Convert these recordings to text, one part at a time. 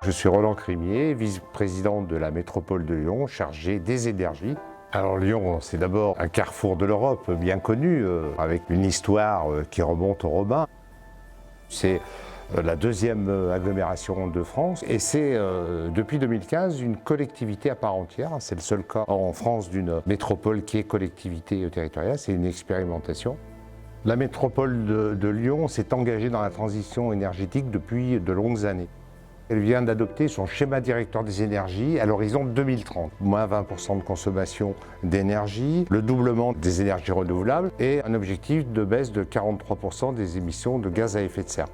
Je suis Roland Crimier, vice-président de la métropole de Lyon, chargé des énergies. Alors Lyon, c'est d'abord un carrefour de l'Europe bien connu, avec une histoire qui remonte aux Romains. C'est la deuxième agglomération de France et c'est depuis 2015 une collectivité à part entière. C'est le seul cas en France d'une métropole qui est collectivité territoriale, c'est une expérimentation. La métropole de Lyon s'est engagée dans la transition énergétique depuis de longues années. Elle vient d'adopter son schéma directeur des énergies à l'horizon 2030. Moins 20% de consommation d'énergie, le doublement des énergies renouvelables et un objectif de baisse de 43% des émissions de gaz à effet de serre.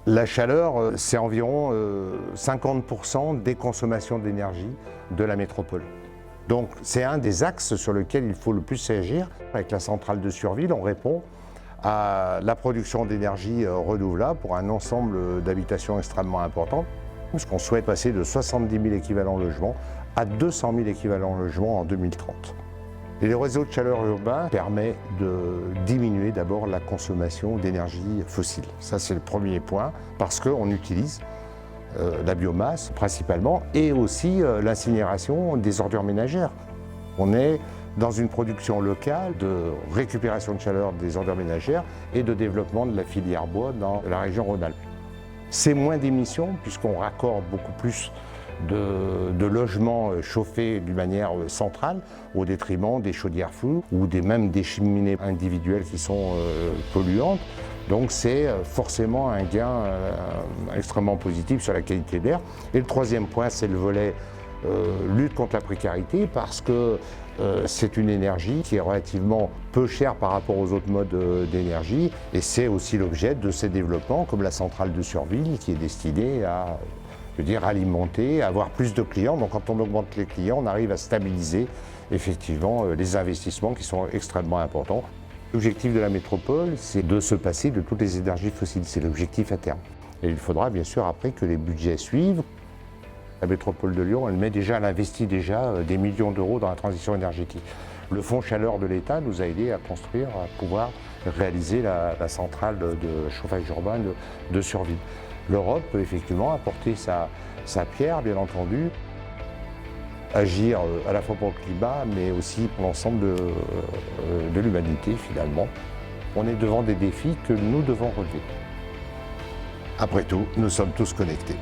La chaleur, c'est environ 50% des consommations d'énergie de la métropole. Donc c'est un des axes sur lesquels il faut le plus agir. Avec la centrale de Surville, on répond à la production d'énergie renouvelable pour un ensemble d'habitations extrêmement important, parce qu'on souhaite passer de 70 000 équivalents logements à 200 000 équivalents logements en 2030. Et le réseau de chaleur urbain permet de diminuer d'abord la consommation d'énergie fossile. Ça, c'est le premier point, parce qu'on utilise la biomasse principalement et aussi l'incinération des ordures ménagères. On est dans une production locale de récupération de chaleur des ordures ménagères et de développement de la filière bois dans la région Rhône-Alpes. C'est moins d'émissions puisqu'on raccorde beaucoup plus de logements chauffés d'une manière centrale au détriment des chaudières floues ou même des cheminées individuelles qui sont polluantes. Donc c'est forcément un gain extrêmement positif sur la qualité de l'air. Et le troisième point, c'est le volet lutte contre la précarité parce que c'est une énergie qui est relativement peu chère par rapport aux autres modes d'énergie et c'est aussi l'objet de ces développements comme la centrale de Surville qui est destinée à alimenter, à avoir plus de clients. Donc quand on augmente les clients, on arrive à stabiliser effectivement les investissements qui sont extrêmement importants. L'objectif de la métropole, c'est de se passer de toutes les énergies fossiles. C'est l'objectif à terme. Et il faudra bien sûr après que les budgets suivent. La métropole de Lyon, elle investit déjà des millions d'euros dans la transition énergétique. Le fonds chaleur de l'État nous a aidés à construire, à pouvoir réaliser la centrale de chauffage urbain de Surville. L'Europe peut effectivement apporter sa pierre, bien entendu, agir à la fois pour le climat, mais aussi pour l'ensemble de l'humanité, finalement. On est devant des défis que nous devons relever. Après tout, nous sommes tous connectés.